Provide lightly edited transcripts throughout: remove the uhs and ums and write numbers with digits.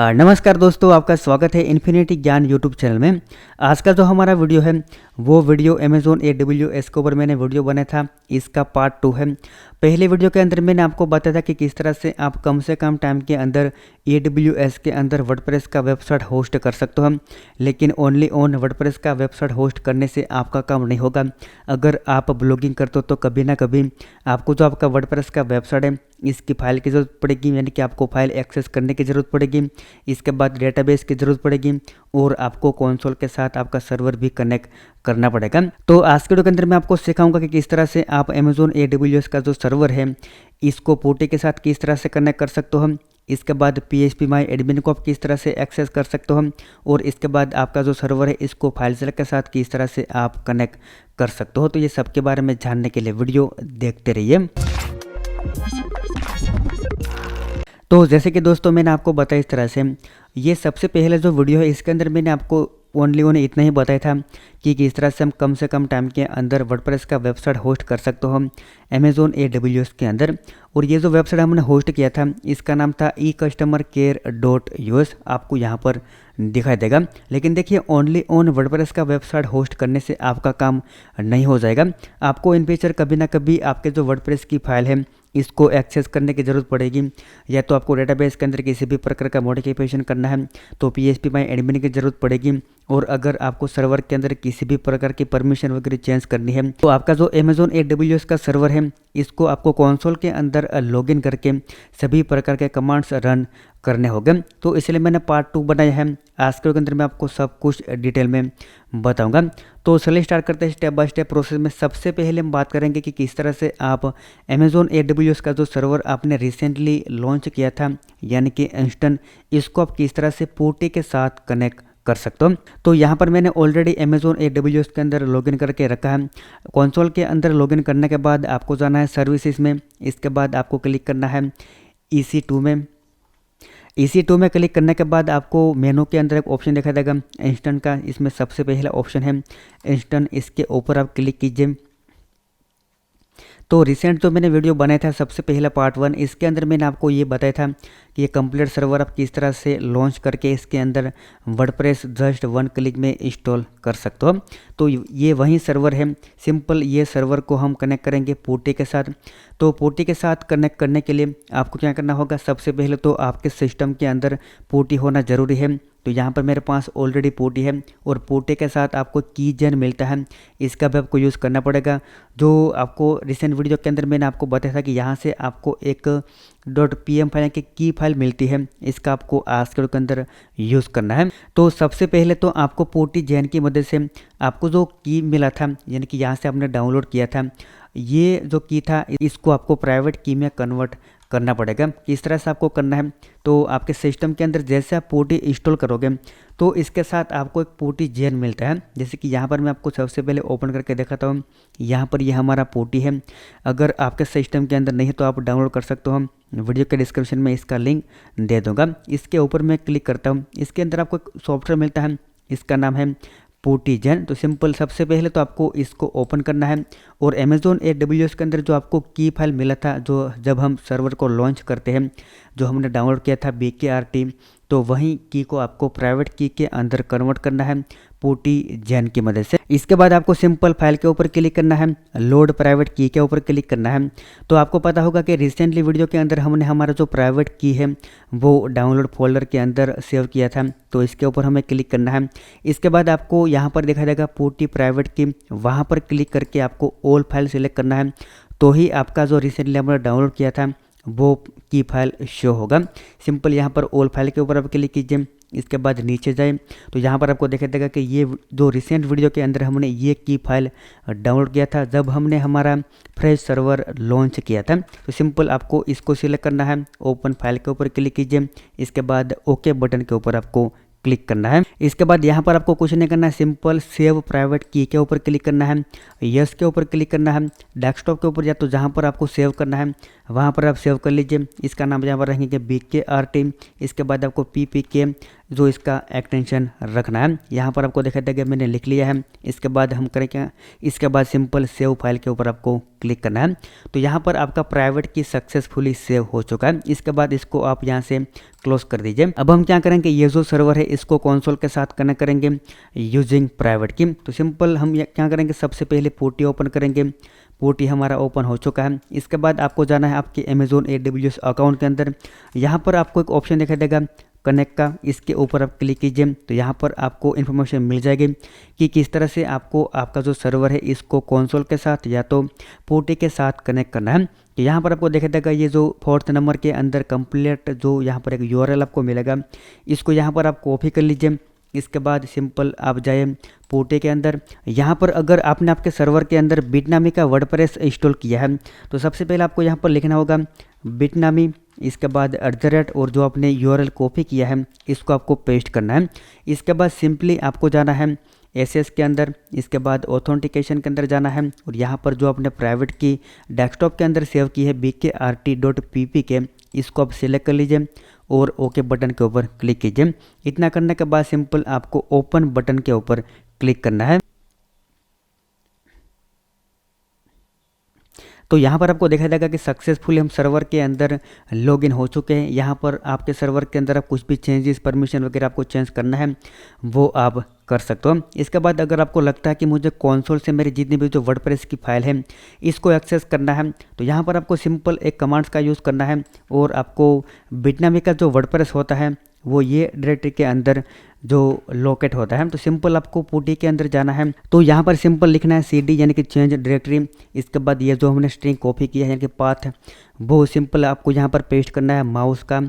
नमस्कार दोस्तों, आपका स्वागत है इन्फिनिटी ज्ञान यूट्यूब चैनल में। आज का जो हमारा वीडियो है वो वीडियो अमेज़ॉन AWS के ऊपर मैंने वीडियो बनाया था, इसका पार्ट 2 है। पहले वीडियो के अंदर मैंने आपको बताया था कि किस तरह से आप कम से कम टाइम के अंदर AWS के अंदर वर्डप्रेस का वेबसाइट होस्ट कर सकते हो, लेकिन ओनली ऑन वर्डप्रेस का वेबसाइट होस्ट करने से आपका काम नहीं होगा। अगर आप ब्लॉगिंग करते हो तो कभी ना कभी आपको जो आपका वर्डप्रेस का वेबसाइट है इसकी फाइल की ज़रूरत पड़ेगी, यानी कि आपको फाइल एक्सेस करने की ज़रूरत पड़ेगी। इसके बाद डेटाबेस की ज़रूरत पड़ेगी और आपको कंसोल के साथ आपका सर्वर भी कनेक्ट करना पड़ेगा। तो आज के वीडियो के अंदर मैं आपको सिखाऊंगा कि किस तरह से आप अमेज़ॉन AWS का जो सर्वर है इसको पोर्टी के साथ किस तरह से कनेक्ट कर सकते हो। इसके बाद PHP माई एडमिन को आप किस तरह से एक्सेस कर सकते हो और इसके बाद आपका जो सर्वर है इसको फाइल सेलेक्ट के साथ किस तरह से आप कनेक्ट कर सकते हो। तो ये सब के बारे में जानने के लिए वीडियो देखते रहिए। तो जैसे कि दोस्तों मैंने आपको बताया इस तरह से, ये सबसे पहले जो वीडियो है इसके अंदर मैंने आपको ओनली इतना ही बताया था कि किस तरह से हम कम से कम टाइम के अंदर वर्डप्रेस का वेबसाइट होस्ट कर सकते हो अमेज़ॉन AWS के अंदर। और ये जो वेबसाइट हमने होस्ट किया था इसका नाम था ecustomercare.us, आपको यहाँ पर दिखाई देगा। लेकिन देखिए ओनली ऑन वर्डप्रेस का वेबसाइट होस्ट करने से आपका काम नहीं हो जाएगा। आपको इन फ्यूचर कभी ना कभी आपके जो वर्डप्रेस की फाइल है इसको एक्सेस करने की ज़रूरत पड़ेगी, या तो आपको डेटाबेस के अंदर किसी भी प्रकार का मॉडिफिकेशन करना है तो PHP माई एडमिन की ज़रूरत पड़ेगी। और अगर आपको सर्वर के अंदर किसी भी प्रकार की परमिशन वगैरह चेंज करनी है तो आपका जो अमेज़ॉन AWS का सर्वर है इसको आपको कंसोल के अंदर लॉगिन करके सभी प्रकार के कमांड्स रन करने होंगे। तो इसलिए मैंने पार्ट 2 बनाया है। आज के अंदर मैं आपको सब कुछ डिटेल में बताऊंगा। तो चलिए स्टार्ट करते हैं स्टेप बाय स्टेप प्रोसेस में। सबसे पहले हम बात करेंगे कि किस तरह से आप अमेज़ॉन AWS का जो सर्वर आपने रिसेंटली लॉन्च किया था यानी कि इंस्टेंट, इसको आप किस तरह से पोर्टी के साथ कनेक्ट कर सकते हो। तो यहाँ पर मैंने ऑलरेडी अमेज़ॉन AWS के अंदर लॉगिन करके रखा है। कंसोल के अंदर लॉगिन करने के बाद आपको जाना है सर्विसेज में। इसके बाद आपको क्लिक करना है EC2 में। EC2 में क्लिक करने के बाद आपको मेनू के अंदर एक ऑप्शन दिखाई देगा इंस्टेंट का। इसमें सबसे पहला ऑप्शन है इंस्टेंट, इसके ऊपर आप क्लिक कीजिए। तो रिसेंट जो मैंने वीडियो बनाया था सबसे पहला पार्ट 1, इसके अंदर मैंने आपको ये बताया था कि ये कंप्लीट सर्वर आप किस तरह से लॉन्च करके इसके अंदर वर्डप्रेस जस्ट 1 क्लिक में इंस्टॉल कर सकते हो। तो ये वही सर्वर है। सिंपल ये सर्वर को हम कनेक्ट करेंगे पोर्टी के साथ। तो पोर्टी के साथ कनेक्ट करने के लिए आपको क्या करना होगा, सबसे पहले तो आपके सिस्टम के अंदर पोर्टी होना ज़रूरी है। तो यहाँ पर मेरे पास ऑलरेडी पोर्टी है और पोर्टी के साथ आपको कीजेन मिलता है, इसका भी आपको यूज़ करना पड़ेगा। जो आपको रिसेंट वीडियो के अंदर मैंने आपको बताया था कि यहाँ से आपको एक .pm फाइल की की फाइल मिलती है, इसका आपको आज के अंदर यूज़ करना है। तो सबसे पहले तो आपको पोर्टी जेन की मदद से आपको जो की मिला था यानी कि यहाँ से आपने डाउनलोड किया था, ये जो की था इसको आपको प्राइवेट की में कन्वर्ट करना पड़ेगा। किस तरह से आपको करना है, तो आपके सिस्टम के अंदर जैसे आप पोर्टी इंस्टॉल करोगे तो इसके साथ आपको एक पोर्टी जेन मिलता है। जैसे कि यहाँ पर मैं आपको सबसे पहले ओपन करके दिखाता हूँ। यहाँ पर ये हमारा पोर्टी है। अगर आपके सिस्टम के अंदर नहीं है तो आप डाउनलोड कर सकते हो, वीडियो के डिस्क्रिप्शन में इसका लिंक दे दूँगा। इसके ऊपर मैं क्लिक करता हूँ। इसके अंदर आपको एक सॉफ्टवेयर मिलता है, इसका नाम है पोर्टी जेन। तो सिंपल सबसे पहले तो आपको इसको ओपन करना है और अमेज़ॉन AWS के अंदर जो आपको की फाइल मिला था, जो जब हम सर्वर को लॉन्च करते हैं, जो हमने डाउनलोड किया था BKRT, तो वही की को आपको प्राइवेट की के अंदर कन्वर्ट करना है पोर्टी जेन की मदद से। इसके बाद आपको सिंपल फाइल के ऊपर क्लिक करना है, लोड प्राइवेट की के ऊपर क्लिक करना है। तो आपको पता होगा कि रिसेंटली वीडियो के अंदर हमने हमारा जो प्राइवेट की है वो डाउनलोड फोल्डर के अंदर सेव किया था, तो इसके ऊपर हमें क्लिक करना है। इसके बाद आपको यहाँ पर दिखाई देगा पोर्टी प्राइवेट की, वहाँ पर क्लिक करके आपको ऑल फाइल सिलेक्ट करना है, तो ही आपका जो रिसेंटली हमने डाउनलोड किया था वो की फाइल शो होगा। सिंपल यहाँ पर ऑल फाइल के ऊपर आप क्लिक कीजिए। इसके बाद नीचे जाए तो यहाँ पर आपको दिखाई देगा कि ये जो रिसेंट वीडियो के अंदर हमने ये की फाइल डाउनलोड किया था जब हमने हमारा फ्रेश सर्वर लॉन्च किया था। तो सिंपल आपको इसको सिलेक्ट करना है, ओपन फाइल के ऊपर क्लिक कीजिए। इसके बाद ओके बटन के ऊपर आपको क्लिक करना है। इसके बाद यहाँ पर आपको कुछ नहीं करना है, सिंपल सेव प्राइवेट की के ऊपर क्लिक करना है, यस के ऊपर क्लिक करना है, डेस्कटॉप के ऊपर या तो जहाँ पर आपको सेव करना है वहाँ पर आप सेव कर लीजिए। इसका नाम यहाँ पर रहेंगे BKRT। इसके बाद आपको PPK जो इसका एक्सटेंशन रखना है। यहाँ पर आपको दिखाई देगा मैंने लिख लिया है। इसके बाद हम करें क्या, इसके बाद सिंपल सेव फाइल के ऊपर आपको क्लिक करना है। तो यहाँ पर आपका प्राइवेट की सक्सेसफुली सेव हो चुका है। इसके बाद इसको आप यहाँ से क्लोज कर दीजिए। अब हम क्या करेंगे, ये जो सर्वर है इसको कंसोल के साथ कनेक्ट करेंगे यूजिंग प्राइवेट की। तो सिंपल हम क्या करेंगे, सबसे पहले पोर्टी ओपन करेंगे। पोर्टी हमारा ओपन हो चुका है। इसके बाद आपको जाना है आपके अमेजोन AWS अकाउंट के अंदर। यहाँ पर आपको एक ऑप्शन दिखाई देगा कनेक्ट का, इसके ऊपर आप क्लिक कीजिए। तो यहाँ पर आपको इन्फॉर्मेशन मिल जाएगी कि किस तरह से आपको आपका जो सर्वर है इसको कंसोल के साथ या तो पोर्टी के साथ कनेक्ट करना है। तो यहाँ पर आपको देखा देगा ये जो 4th नंबर के अंदर कंप्लीट जो यहाँ पर एक URL आपको मिलेगा, इसको यहाँ पर आप कॉपी कर लीजिए। इसके बाद सिंपल आप जाए पोर्टी के अंदर। यहाँ पर अगर आपने आपके सर्वर के अंदर बिटनामी का वर्डप्रेस इंस्टॉल किया है तो सबसे पहले आपको यहाँ पर लिखना होगा बिटनामी, इसके बाद @ और जो आपने URL कॉपी किया है इसको आपको पेस्ट करना है। इसके बाद सिंपली आपको जाना है SS के अंदर। इसके बाद ऑथेंटिकेशन के अंदर जाना है और यहाँ पर जो आपने प्राइवेट की डेस्कटॉप के अंदर सेव की है bkrt.pp के, इसको आप सिलेक्ट कर लीजिए और ओके बटन के ऊपर क्लिक कीजिए। इतना करने के बाद सिंपल आपको ओपन बटन के ऊपर क्लिक करना है। तो यहाँ पर आपको देखा जाएगा कि सक्सेसफुली हम सर्वर के अंदर लॉगिन हो चुके हैं। यहाँ पर आपके सर्वर के अंदर आप कुछ भी चेंजेस, परमिशन वगैरह आपको चेंज करना है वो आप कर सकते हो। इसके बाद अगर आपको लगता है कि मुझे कंसोल से मेरी जितनी भी जो वर्डप्रेस की फाइल है इसको एक्सेस करना है, तो यहाँ पर आपको सिंपल एक कमांड्स का यूज़ करना है और आपको बिटनामी का जो वर्डप्रेस होता है वो ये डायरेक्टरी के अंदर जो लोकेट होता है। तो सिंपल आपको पोर्टी के अंदर जाना है। तो यहाँ पर सिंपल लिखना है CD यानी कि चेंज डायरेक्टरी। इसके बाद ये जो हमने स्ट्रिंग कॉपी किया है यानी कि पाथ, वो सिंपल आपको यहाँ पर पेस्ट करना है माउस का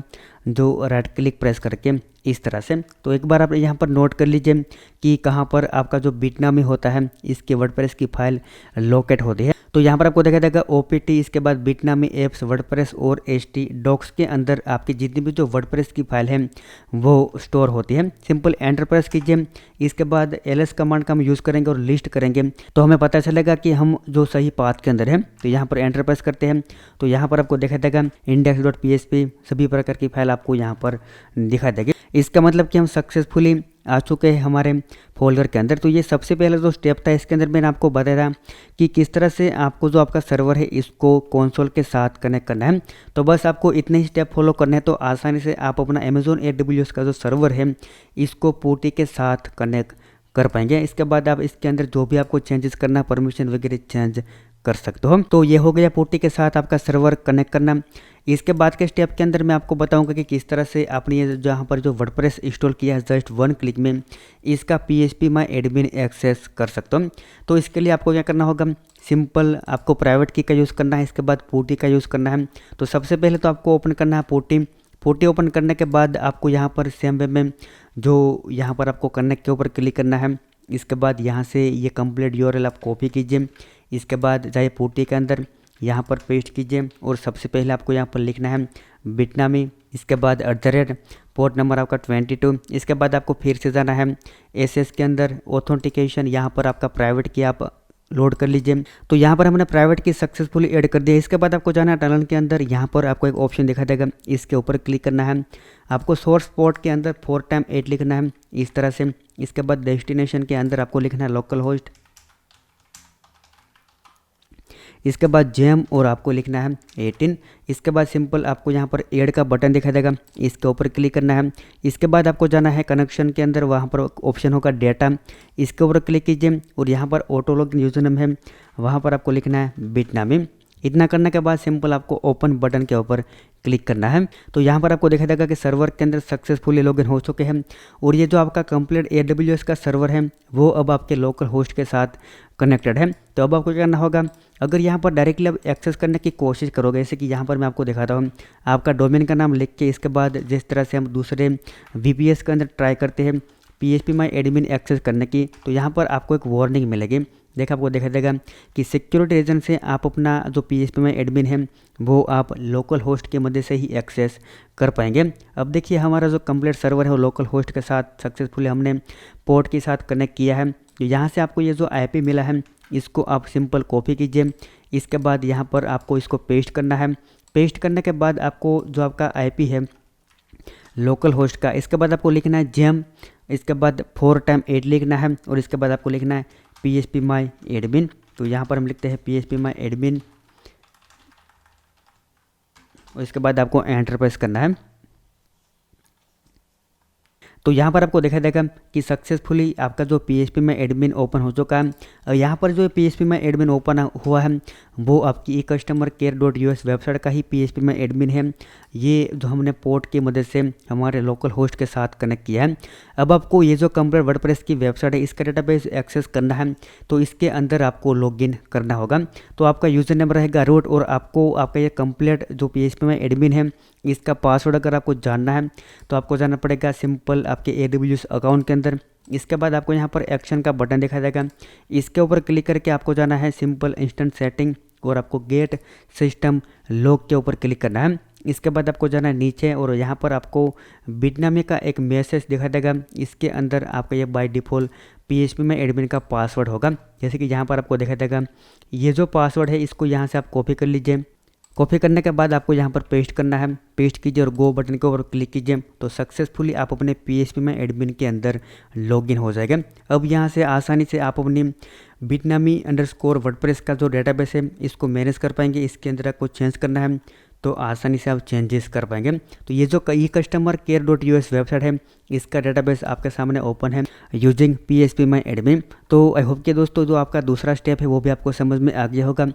जो राइट क्लिक प्रेस करके इस तरह से। तो एक बार आप यहाँ पर नोट कर लीजिए कि कहाँ पर आपका जो बिटनामी होता है इसके वर्डप्रेस की फाइल लोकेट होती है। तो यहाँ पर आपको देखा जाएगा OPT, इसके बाद बिटनामी एप्स, वर्डप्रेस और HT डॉक्स के अंदर आपकी जितनी भी जो वर्डप्रेस की फाइल है वो स्टोर होती है। सिंपल एंटर प्रेस कीजिए। इसके बाद LS कमांड का हम यूज़ करेंगे और लिस्ट करेंगे तो हमें पता चलेगा कि हम जो सही पाथ के अंदर है। तो यहाँ पर एंटर प्रेस करते हैं तो यहाँ पर आपको देखा जाएगा index.php सभी प्रकार की फाइल आपको यहाँ पर दिखा देगी। इसका मतलब कि हम सक्सेसफुली आ चुके हैं हमारे फोल्डर के अंदर। तो ये सबसे पहला जो स्टेप था इसके अंदर मैंने आपको बताया था कि किस तरह से आपको जो आपका सर्वर है इसको कंसोल के साथ कनेक्ट करना है। तो बस आपको इतने ही स्टेप फॉलो करने हैं तो आसानी से आप अपना अमेजोन AWS का जो सर्वर है इसको पोर्टी के साथ कनेक्ट कर पाएंगे। इसके बाद आप इसके अंदर जो भी आपको चेंजेस करना, परमिशन वगैरह चेंज कर सकते हो। तो ये हो गया पोर्टी के साथ आपका सर्वर कनेक्ट करना। इसके बाद के स्टेप के अंदर मैं आपको बताऊंगा कि किस तरह से आपने ये जहाँ पर जो वर्डप्रेस इंस्टॉल किया है जस्ट 1 क्लिक में इसका PHP माय एडमिन एक्सेस कर सकते हो। तो इसके लिए आपको क्या करना होगा, सिंपल आपको प्राइवेट की का यूज़ करना है, इसके बाद पोर्टी का यूज़ करना है। तो सबसे पहले तो आपको ओपन करना है पोर्टी ओपन करने के बाद आपको यहाँ पर सेम वे में जो यहाँ पर आपको कनेक्ट के ऊपर क्लिक करना है। इसके बाद यहाँ से ये कंप्लीट URL आप कॉपी कीजिए। इसके बाद जाइए पोर्टी के अंदर, यहाँ पर पेस्ट कीजिए और सबसे पहले आपको यहाँ पर लिखना है बिटनामी, इसके बाद @ पोर्ट नंबर आपका 22। इसके बाद आपको फिर से जाना है SS के अंदर, ऑथेंटिकेशन, यहाँ पर आपका प्राइवेट की आप लोड कर लीजिए। तो यहाँ पर हमने प्राइवेट की सक्सेसफुली ऐड कर दिया। इसके बाद आपको जाना है टनल के अंदर, यहाँ पर आपको एक ऑप्शन दिखा देगा, इसके ऊपर क्लिक करना है। आपको सोर्स पोर्ट के अंदर 4x8 लिखना है इस तरह से। इसके बाद डेस्टिनेशन के अंदर आपको लिखना है लोकल होस्ट, इसके बाद जेम और आपको लिखना है 18। इसके बाद सिंपल आपको यहाँ पर ऐड का बटन दिखाई देगा, इसके ऊपर क्लिक करना है। इसके बाद आपको जाना है कनेक्शन के अंदर, वहाँ पर ऑप्शन होगा डेटा, इसके ऊपर क्लिक कीजिए और यहाँ पर ऑटो लॉगिन यूजर नेम है, वहाँ पर आपको लिखना है बिटनामी। इतना करने के बाद सिंपल आपको ओपन बटन के ऊपर क्लिक करना है। तो यहाँ पर आपको देखा जाएगा कि सर्वर के अंदर सक्सेसफुली लॉगिन हो चुके हैं और ये जो आपका कंप्लीट AWS का सर्वर है वो अब आपके लोकल होस्ट के साथ कनेक्टेड है। तो अब आपको क्या करना होगा, अगर यहाँ पर डायरेक्टली आप एक्सेस करने की कोशिश करोगे, जैसे कि यहाँ पर मैं आपको दिखाता हूँ, आपका डोमेन का नाम लिख के इसके बाद जिस तरह से हम दूसरे VPS के अंदर ट्राई करते हैं PHP माय एडमिन एक्सेस करने की, तो यहाँ पर आपको एक वार्निंग मिलेगी। देखा आपको देखा जाएगा कि सिक्योरिटी रीजन से आप अपना जो PHP माय एडमिन है वो आप लोकल होस्ट के मदद से ही एक्सेस कर पाएंगे। अब देखिए हमारा जो कंप्लीट सर्वर है वो लोकल होस्ट के साथ सक्सेसफुली हमने पोर्ट के साथ कनेक्ट किया है। तो यहाँ से आपको ये जो IP मिला है इसको आप सिंपल कॉपी कीजिए। इसके बाद यहाँ पर आपको इसको पेस्ट करना है। पेस्ट करने के बाद आपको जो आपका IP है लोकल होस्ट का। इसके बाद आपको लिखना है जेम, इसके बाद 4 टाइम 8 लिखना है और इसके बाद आपको लिखना है PHP my admin। तो यहाँ पर हम लिखते हैं PHP my admin और इसके बाद आपको एंटर प्रेस करना है। तो यहाँ पर आपको देखा देगा कि सक्सेसफुली आपका जो PHP में एडमिन ओपन हो चुका है। और यहाँ पर जो PHP में एडमिन ओपन हुआ है वो आपकी e-customer-care.us वेबसाइट का ही PHP में एडमिन है। ये जो हमने पोर्ट की मदद से हमारे लोकल होस्ट के साथ कनेक्ट किया है। अब आपको ये जो कंप्लीट वर्डप्रेस की वेबसाइट है इसका डेटाबेस एक्सेस करना है, तो इसके अंदर आपको लॉगिन करना होगा। तो आपका यूज़र नेम रहेगा रूट और आपको आपका ये कंप्लीट जो PHP में एडमिन है इसका पासवर्ड अगर आपको जानना है तो आपको जाना पड़ेगा सिंपल आपके AWS अकाउंट के अंदर। इसके बाद आपको यहाँ पर एक्शन का बटन दिखाई देगा, इसके ऊपर क्लिक करके आपको जाना है सिंपल इंस्टेंट सेटिंग और आपको गेट सिस्टम लॉग के ऊपर क्लिक करना है। इसके बाद आपको जाना है नीचे और यहाँ पर आपको बिटनामी का एक मैसेज दिखाई देगा, इसके अंदर आपका ये बाय डिफ़ॉल्ट PHP में एडमिन का पासवर्ड होगा। जैसे कि यहाँ पर आपको दिखाई देगा ये जो पासवर्ड है इसको यहाँ से आप कॉपी कर लीजिए। कॉपी करने के बाद आपको यहाँ पर पेस्ट करना है, पेस्ट कीजिए और गो बटन के ऊपर क्लिक कीजिए तो सक्सेसफुली आप अपने PHP में एडमिन के अंदर लॉगिन हो जाएगा। अब यहाँ से आसानी से आप अपनी bitnami_wordpress का जो डेटाबेस है इसको मैनेज कर पाएंगे। इसके अंदर आपको चेंज करना है तो आसानी से आप चेंजेस कर पाएंगे। तो ये जो e-customer-care.us वेबसाइट है इसका डेटाबेस आपके सामने ओपन है यूजिंग PHP my admin। तो आई होप कि दोस्तों जो आपका दूसरा स्टेप है वो भी आपको समझ में आ गया होगा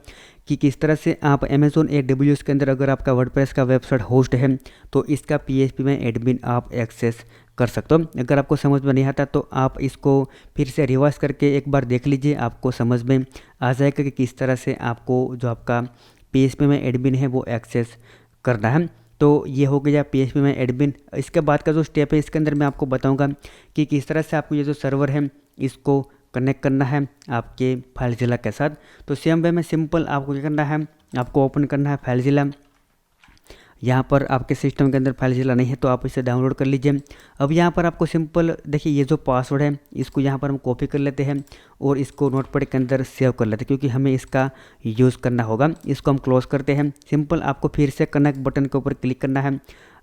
कि किस तरह से आप Amazon AWS के अंदर अगर आपका वर्डप्रेस का वेबसाइट होस्ट है तो इसका PHP में एडमिन आप एक्सेस कर सकते हो। अगर आपको समझ में नहीं आता तो आप इसको फिर से रिवाइज करके एक बार देख लीजिए, आपको समझ में आ जाएगा कि किस तरह से आपको जो आपका PHP में एडमिन है वो एक्सेस करना है। तो ये हो गया PHP में एडमिन। इसके बाद का जो स्टेप है इसके अंदर मैं आपको बताऊंगा कि किस तरह से आपको ये जो सर्वर है इसको कनेक्ट करना है आपके फाइलज़िला के साथ। तो सेम वे में सिंपल आपको क्या करना है, आपको ओपन करना है फाइलज़िला। यहाँ पर आपके सिस्टम के अंदर फाइलज़िला नहीं है तो आप इसे डाउनलोड कर लीजिए। अब यहाँ पर आपको सिंपल देखिए ये जो पासवर्ड है इसको यहाँ पर हम कॉपी कर लेते हैं और इसको नोटपैड के अंदर सेव कर लेते हैं क्योंकि हमें इसका यूज़ करना होगा। इसको हम क्लोज करते हैं। सिंपल आपको फिर से कनेक्ट बटन के ऊपर क्लिक करना है।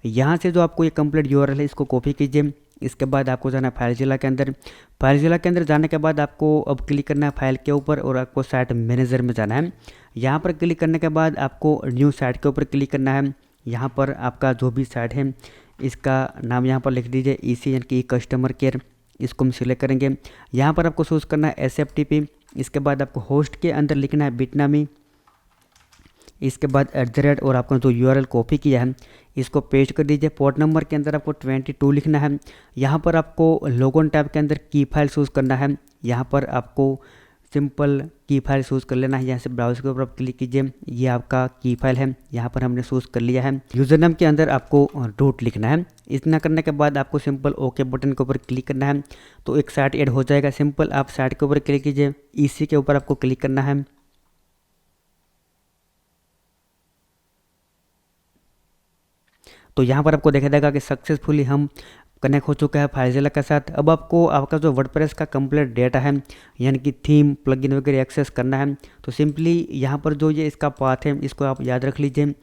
यहाँ से जो आपको ये कंप्लीट URL है इसको कॉपी कीजिए। इसके बाद आपको जाना है फाइलज़िला के अंदर। फाइलज़िला के अंदर जाने के बाद आपको अब क्लिक करना है फाइल के ऊपर और आपको साइट मैनेजर में जाना है। यहाँ पर क्लिक करने के बाद आपको न्यू साइट के ऊपर क्लिक करना है। यहाँ पर आपका जो भी साइट है इसका नाम यहाँ पर लिख दीजिए EC यानी कि कस्टमर केयर, इसको हम सिलेक्ट करेंगे। यहाँ पर आपको चूज़ करना है SFTP। इसके बाद आपको होस्ट के अंदर लिखना है बिटनामी, इसके बाद @ और आपको जो URL कॉपी किया है इसको पेस्ट कर दीजिए। पोर्ट नंबर के अंदर आपको 22 लिखना है। यहाँ पर आपको लोगोन टैब के अंदर की फाइल चूज़ करना है। यहाँ पर आपको सिंपल की फाइल चूज़ कर लेना है। यहाँ से ब्राउज़र के ऊपर आप क्लिक कीजिए, ये आपका की फाइल है, यहाँ पर हमने चूज़ कर लिया है। यूज़र नेम के अंदर आपको रूट लिखना है। इतना करने के बाद आपको सिंपल ओके बटन के ऊपर क्लिक करना है तो एक साइट ऐड हो जाएगा। सिंपल आप साइट के ऊपर क्लिक कीजिए, EC के ऊपर आपको क्लिक करना है। तो यहाँ पर आपको देखा जाएगा कि सक्सेसफुली हम कनेक्ट हो चुका है फाइलज़िला के साथ। अब आपको आपका जो वर्डप्रेस का कंप्लीट डेटा है यानी कि थीम प्लगइन वगैरह एक्सेस करना है तो सिंपली यहाँ पर जो ये इसका पाथ है इसको आप याद रख लीजिए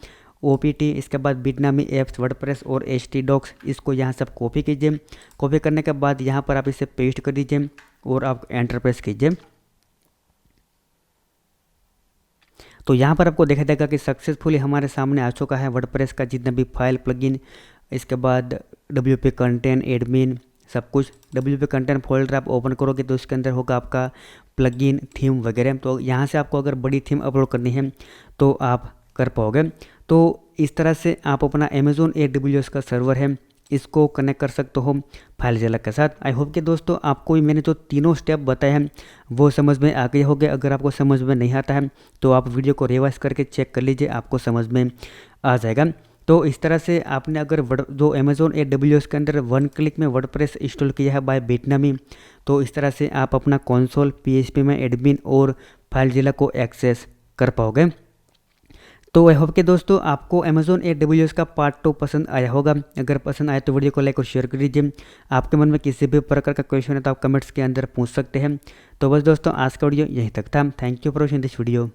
OPT, इसके बाद बिटनामी एप्स वर्डप्रेस और htdocs, इसको यहाँ से आप कॉपी कीजिए। कॉपी करने के बाद यहाँ पर आप इसे पेस्ट कर दीजिए और आप एंटर प्रेस कीजिए। तो यहाँ पर आपको देखा जाएगा कि सक्सेसफुली हमारे सामने आ चुका है वर्डप्रेस का जितना भी फाइल प्लगइन, इसके बाद WP कंटेंट एडमिन सब कुछ। WP कंटेंट फोल्डर आप ओपन करोगे तो इसके अंदर होगा आपका प्लगइन थीम वगैरह। तो यहाँ से आपको अगर बड़ी थीम अपलोड करनी है तो आप कर पाओगे। तो इस तरह से आप अपना Amazon AWS का सर्वर है इसको कनेक्ट कर सकते हो फाइलज़िला के साथ। आई होप कि दोस्तों आपको मैंने जो तीनों स्टेप बताए हैं वो समझ में आ गए होंगे। अगर आपको समझ में नहीं आता है तो आप वीडियो को रिवाइज करके चेक कर लीजिए, आपको समझ में आ जाएगा। तो इस तरह से आपने अगर जो Amazon AWS के अंदर 1 क्लिक में वर्डप्रेस इंस्टॉल किया है बाय बिटनामी, तो इस तरह से आप अपना कंसोल PHP में एडमिन और फाइलज़िला को एक्सेस कर पाओगे। तो आई होप कि दोस्तों आपको Amazon AWS का पार्ट 2 पसंद आया होगा। अगर पसंद आया तो वीडियो को लाइक और शेयर कर दीजिए। आपके मन में किसी भी प्रकार का क्वेश्चन है तो आप कमेंट्स के अंदर पूछ सकते हैं। तो बस दोस्तों आज का वीडियो यहीं तक था। Thank you for watching this video.